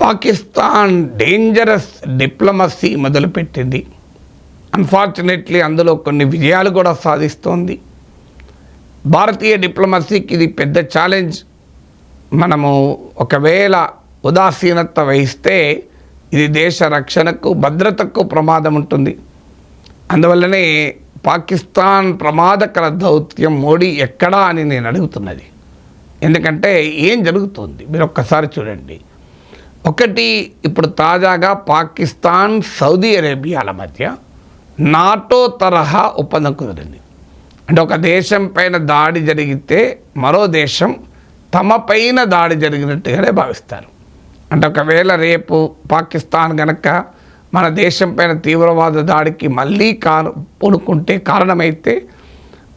Pakistan dangerous diplomacy మొదలుపెట్టింది. Unfortunately అందులో కొన్ని విజయాలు కూడా సాధిస్తోంది. భారతీయ డిప్లొమసీకి ఇది పెద్ద ఛాలెంజ్. మనము ఒకవేళ ఉదాసీనత వహిస్తే ఇది దేశ రక్షణకు భద్రతకు ప్రమాదం ఉంటుంది. అందువల్లనే పాకిస్తాన్ ప్రమాదకర దౌత్యం మోడీ ఎక్కడా అని నేను అడుగుతున్నది. ఎందుకంటే ఏం జరుగుతుంది మీరు ఒక్కసారి చూడండి. ఒకటి, ఇప్పుడు తాజాగా పాకిస్తాన్ సౌదీ అరేబియాల మధ్య నాటో తరహా ఒప్పందం కుదిరింది. అంటే ఒక దేశం పైన దాడి జరిగితే మరో దేశం తమ పైన దాడి జరిగినట్టుగానే భావిస్తారు. అంటే ఒకవేళ రేపు పాకిస్తాన్ గనక మన దేశం పైన తీవ్రవాద దాడికి మళ్ళీ పూనుకుంటే కారణమైతే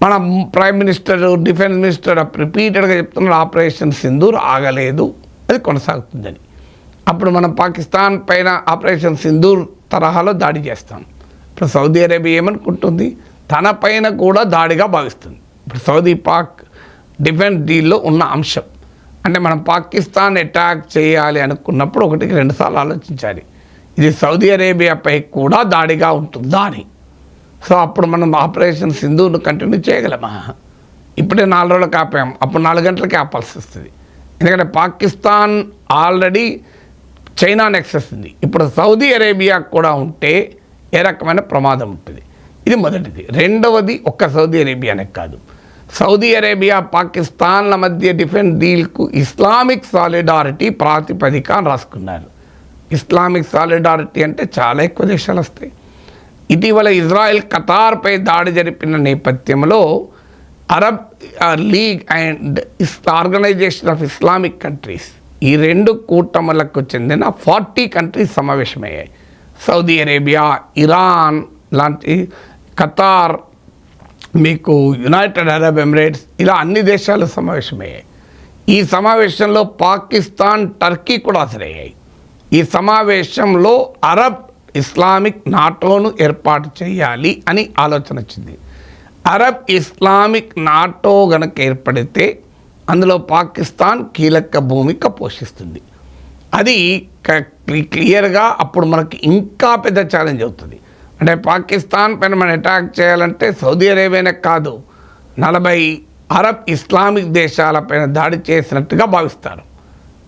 మన ప్రైమ్ మినిస్టర్, డిఫెన్స్ మినిస్టర్ రిపీటెడ్గా చెప్తున్నారు ఆపరేషన్ సింధూర్ ఆగలేదు, అది కొనసాగుతుందని. అప్పుడు మనం పాకిస్తాన్ పైన ఆపరేషన్ సింధూర్ తరహాలో దాడి చేస్తాం. ఇప్పుడు సౌదీ అరేబియా ఏమనుకుంటుంది, తన పైన కూడా దాడిగా భావిస్తుంది. ఇప్పుడు సౌదీ పాక్ డిఫెన్స్ డీల్లో ఉన్న అంశం అంటే మనం పాకిస్తాన్ అటాక్ చేయాలి అనుకున్నప్పుడు 1-2 సార్లు ఆలోచించాలి, ఇది సౌదీ అరేబియాపై కూడా దాడిగా ఉంటుందా అని. సో అప్పుడు మనం ఆపరేషన్ సింధూర్ను కంటిన్యూ చేయగలమా? ఇప్పుడే 4 రోజులకు ఆపాం, అప్పుడు 4 గంటలకి ఆపాల్సి వస్తుంది. ఎందుకంటే పాకిస్తాన్ ఆల్రెడీ చైనా నెక్సెస్ ఉంది, ఇప్పుడు సౌదీ అరేబియా కూడా ఉంటే ఏ రకమైన ప్రమాదం ఉంటుంది. ఇది మొదటిది. రెండవది, ఒక్క సౌదీ అరేబియానే కాదు, సౌదీ అరేబియా పాకిస్తాన్ల మధ్య డిఫెన్స్ డీల్కు ఇస్లామిక్ సాలిడారిటీ ప్రాతిపదిక అని రాసుకున్నారు. ఇస్లామిక్ సాలిడారిటీ అంటే చాలా ఎక్కువ దేశాలు వస్తాయి. ఇటీవల ఇజ్రాయెల్ ఖతార్పై దాడి జరిపిన నేపథ్యంలో Arab league and organisation of Islamic countries, ఈ 2 కూటములకు చెందిన 40 కంట్రీస్ సమావేశమయ్యాయి. సౌదీ అరేబియా, ఇరాన్ లాంటి, ఖతార్, మీకు యునైటెడ్ అరబ్ ఎమిరేట్స్, ఇలా అన్ని దేశాలు సమావేశమయ్యాయి. ఈ సమావేశంలో పాకిస్తాన్, టర్కీ కూడా హాజరయ్యాయి. ఈ సమావేశంలో అరబ్ ఇస్లామిక్ నాటోను ఏర్పాటు చేయాలి అని ఆలోచన వచ్చింది. అరబ్ ఇస్లామిక్ నాటో గనక ఏర్పడితే అందులో పాకిస్తాన్ కీలక భూమిక పోషిస్తుంది. అది క్లియర్గా అప్పుడు మనకి ఇంకా పెద్ద ఛాలెంజ్ అవుతుంది. అంటే పాకిస్తాన్ పైన మనం అటాక్ చేయాలంటే సౌదీ అరేబియానే కాదు, 40 అరబ్ ఇస్లామిక్ దేశాలపైన దాడి చేసినట్టుగా భావిస్తారు.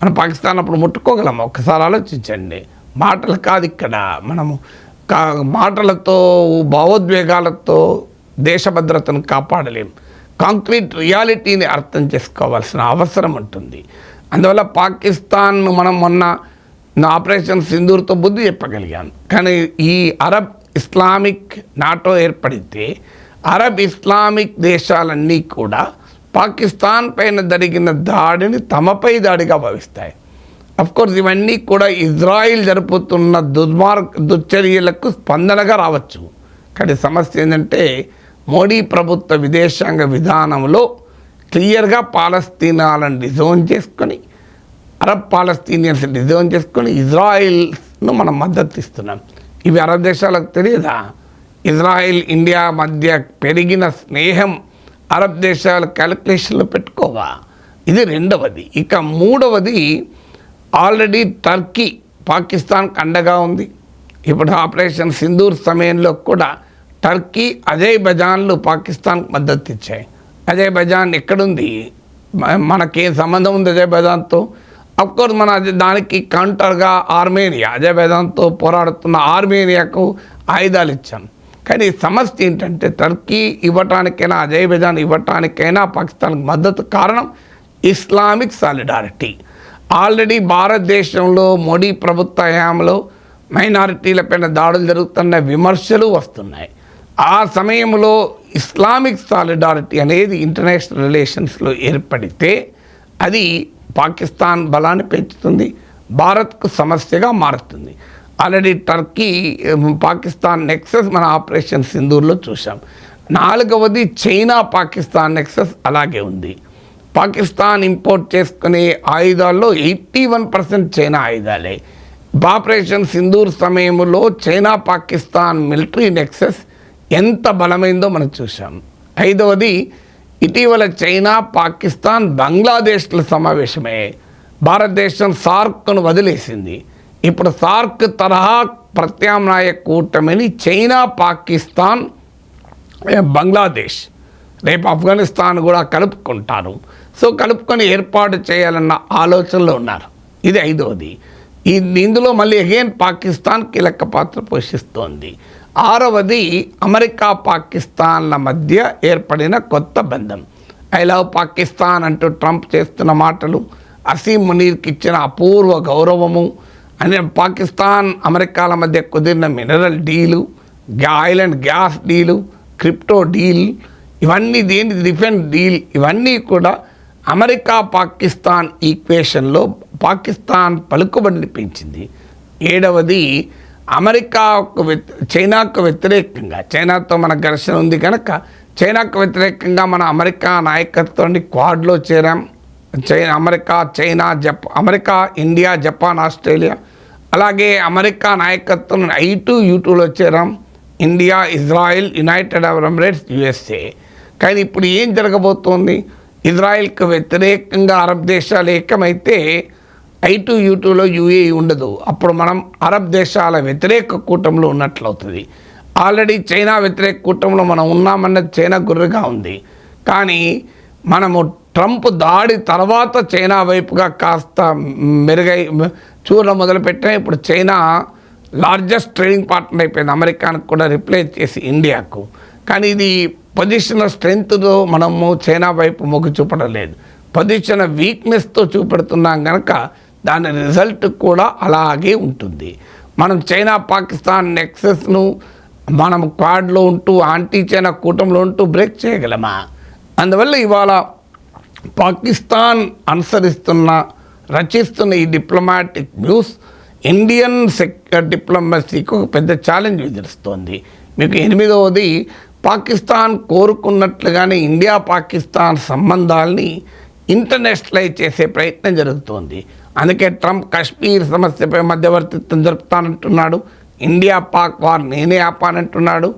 మనం పాకిస్తాన్ అప్పుడు ముట్టుకోగలము? ఒక్కసారి ఆలోచించండి. మాటలు కాదు ఇక్కడ, మనము మాటలతో, భావోద్వేగాలతో దేశ భద్రతను కాపాడలేం. కాంక్రీట్ రియాలిటీని అర్థం చేసుకోవాల్సిన అవసరం ఉంటుంది. అందువల్ల పాకిస్తాన్ను మనం మొన్న ఆపరేషన్ సింధూర్తో బుద్ధి చెప్పగలిగాను. కానీ ఈ అరబ్ ఇస్లామిక్ నాటో ఏర్పడితే అరబ్ ఇస్లామిక్ దేశాలన్నీ కూడా పాకిస్తాన్ పైన జరిగిన దాడిని తమపై దాడిగా భావిస్తాయి. అఫ్కోర్స్ ఇవన్నీ కూడా ఇజ్రాయిల్ జరుపుతున్న దుశ్చర్యలకు స్పందనగా రావచ్చు. కానీ సమస్య ఏంటంటే మోడీ ప్రభుత్వ విదేశాంగ విధానంలో క్లియర్గా పాలస్తీనాలను డిజోన్ చేసుకొని, అరబ్ పాలస్తీనియన్స్ డిజోన్ చేసుకొని ఇజ్రాయిల్ను మనం మద్దతు ఇస్తున్నాం. ఇవి అరబ్ దేశాలకు తెలియదా? ఇజ్రాయిల్ ఇండియా మధ్య పెరిగిన స్నేహం అరబ్ దేశాల క్యాలిక్యులేషన్లో పెట్టుకోవా? ఇది రెండవది. ఇక మూడవది, ఆల్రెడీ టర్కీ పాకిస్తాన్కి అండగా ఉంది. ఇప్పుడు ఆపరేషన్ సింధూర్ సమయంలో కూడా టర్కీ, అజర్బైజాన్లు పాకిస్తాన్కి మద్దతు ఇచ్చాయి. అజర్బైజాన్ ఎక్కడుంది? మనకేం సంబంధం ఉంది అజర్బైజాన్తో? అఫ్కోర్స్ మన దానికి కౌంటర్గా ఆర్మేనియా, అజర్బైజాన్తో పోరాడుతున్న ఆర్మేనియాకు ఆయుధాలు ఇచ్చాం. కానీ సమస్య ఏంటంటే టర్కీ ఇవ్వటానికైనా, అజర్బైజాన్ ఇవ్వటానికైనా పాకిస్తాన్కి మద్దతు కారణం ఇస్లామిక్ సాలిడారిటీ. ఆల్రెడీ భారతదేశంలో మోడీ ప్రభుత్వ హయాంలో మైనారిటీలపైన దాడులు జరుగుతున్న విమర్శలు వస్తున్నాయి. ఆ సమయంలో ఇస్లామిక్ సాలిడారిటీ అనేది ఇంటర్నేషనల్ రిలేషన్స్లో ఏర్పడితే అది పాకిస్తాన్ బలాన్ని పెంచుతుంది, భారత్కు సమస్యగా మారుతుంది. ఆల్రెడీ టర్కీ పాకిస్తాన్ నెక్సెస్ మన ఆపరేషన్ సింధూర్లో చూసాం. 4వది, చైనా పాకిస్తాన్ నెక్సెస్ అలాగే ఉంది. పాకిస్తాన్ ఇంపోర్ట్ చేసుకునే ఆయుధాల్లో 81% చైనా ఆయుధాలే. ఆపరేషన్ సింధూర్ సమయంలో చైనా పాకిస్తాన్ మిలిటరీ నెక్సెస్ ఎంత బలమైందో మనం చూసాం. 5వది, ఇటీవల చైనా, పాకిస్తాన్, బంగ్లాదేశ్ల సమావేశమయ్యాయి. భారతదేశం సార్క్ను వదిలేసింది. ఇప్పుడు సార్క్ తరహా ప్రత్యామ్నాయ కూటమిని చైనా, పాకిస్తాన్, బంగ్లాదేశ్, రేపు ఆఫ్ఘనిస్తాన్ కూడా కలుపుకుంటారు. సో కలుపుకొని ఏర్పాటు చేయాలన్న ఆలోచనలో ఉన్నారు. ఇది 5వది. ఇందులో మళ్ళీ అగైన్ పాకిస్తాన్ కీలక పాత్ర పోషిస్తోంది. 6వది అమెరికా, పాకిస్తాన్ల మధ్య ఏర్పడిన కొత్త బంధం. ఐ లవ్ పాకిస్తాన్ అంటూ ట్రంప్ చేస్తున్న మాటలు, అసీం మునీర్కి ఇచ్చిన అపూర్వ గౌరవము, అని పాకిస్తాన్ అమెరికాల మధ్య కుదిరిన mineral deal, oil and gas deal, crypto deal, ఇవన్నీ డిఫెన్స్ డీల్, ఇవన్నీ కూడా అమెరికా పాకిస్తాన్ ఈక్వేషన్లో పాకిస్తాన్ పలుకుబడిని పెంచింది. 7వది చైనాకు వ్యతిరేకంగా, చైనాతో మన ఘర్షణ ఉంది కనుక చైనాకు వ్యతిరేకంగా మన అమెరికా నాయకత్వాన్ని క్వాడ్లో చేరాం. అమెరికా, ఇండియా, జపాన్, ఆస్ట్రేలియా, అలాగే అమెరికా నాయకత్వం I2U2లో చేరాం. India, Israel, United Arab Emirates, USA. కానీ ఇప్పుడు ఏం జరగబోతోంది? ఇజ్రాయెల్కి వ్యతిరేకంగా అరబ్ దేశాలు ఏకమైతే I2U2లో UAE ఉండదు. అప్పుడు మనం అరబ్ దేశాల వ్యతిరేక కూటమిలో ఉన్నట్లవుతుంది. ఆల్రెడీ చైనా వ్యతిరేక కూటమిలో మనం ఉన్నామన్నది చైనా గుర్రుగా ఉంది. కానీ మనము ట్రంప్ దాడి తర్వాత చైనా వైపుగా కాస్త మెరుగై చూడడం మొదలుపెట్టాం. ఇప్పుడు చైనా లార్జెస్ట్ ట్రేడింగ్ పార్ట్నర్ అయిపోయింది, అమెరికానికి కూడా రిప్లేస్ చేసి ఇండియాకు. కానీ ఇది పొజిషనల్ స్ట్రెంగ్త్తో మనము చైనా వైపు మొగ్గు చూపడం లేదు, పొజిషనల్ వీక్నెస్తో చూపెడుతున్నాం కనుక దాని రిజల్ట్ కూడా అలాగే ఉంటుంది. మనం చైనా, పాకిస్తాన్ నెక్సెస్ను మనం క్వాడ్లో ఉంటూ యాంటీ చైనా కూటమిలో ఉంటూ బ్రేక్ చేయగలమా? అందువల్ల ఇవాళ పాకిస్తాన్ రచిస్తున్న ఈ డిప్లొమాటిక్ న్యూస్ ఇండియన్ డిప్లొమసీకి ఒక పెద్ద ఛాలెంజ్ ఎదురుస్తోంది. మీకు 8వది పాకిస్తాన్ కోరుకున్నట్లుగానే ఇండియా, పాకిస్తాన్ సంబంధాలని ఇంటర్నేషనలైజ్ చేసే ప్రయత్నం జరుగుతోంది. అందుకే ట్రంప్ కాశ్మీర్ సమస్యపై మధ్యవర్తిత్వం జరుపుతానంటున్నాడు. ఇండియా పాక్ వార్ నేనే ఆపానంటున్నాడు.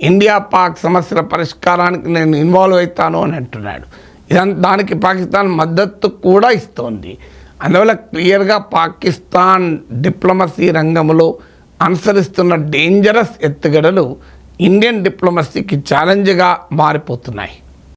ఇండియా పాక్ సమస్యల పరిష్కారానికి నేను ఇన్వాల్వ్ అవుతాను అని అంటున్నాడు. దానికి పాకిస్తాన్ మద్దతు కూడా ఇస్తోంది. అందువల్ల క్లియర్గా పాకిస్తాన్ డిప్లొమసీ రంగంలో అనుసరిస్తున్న డేంజరస్ ఎత్తుగడలు ఇండియన్ డిప్లొమసీకి ఛాలెంజ్గా మారిపోతున్నాయి.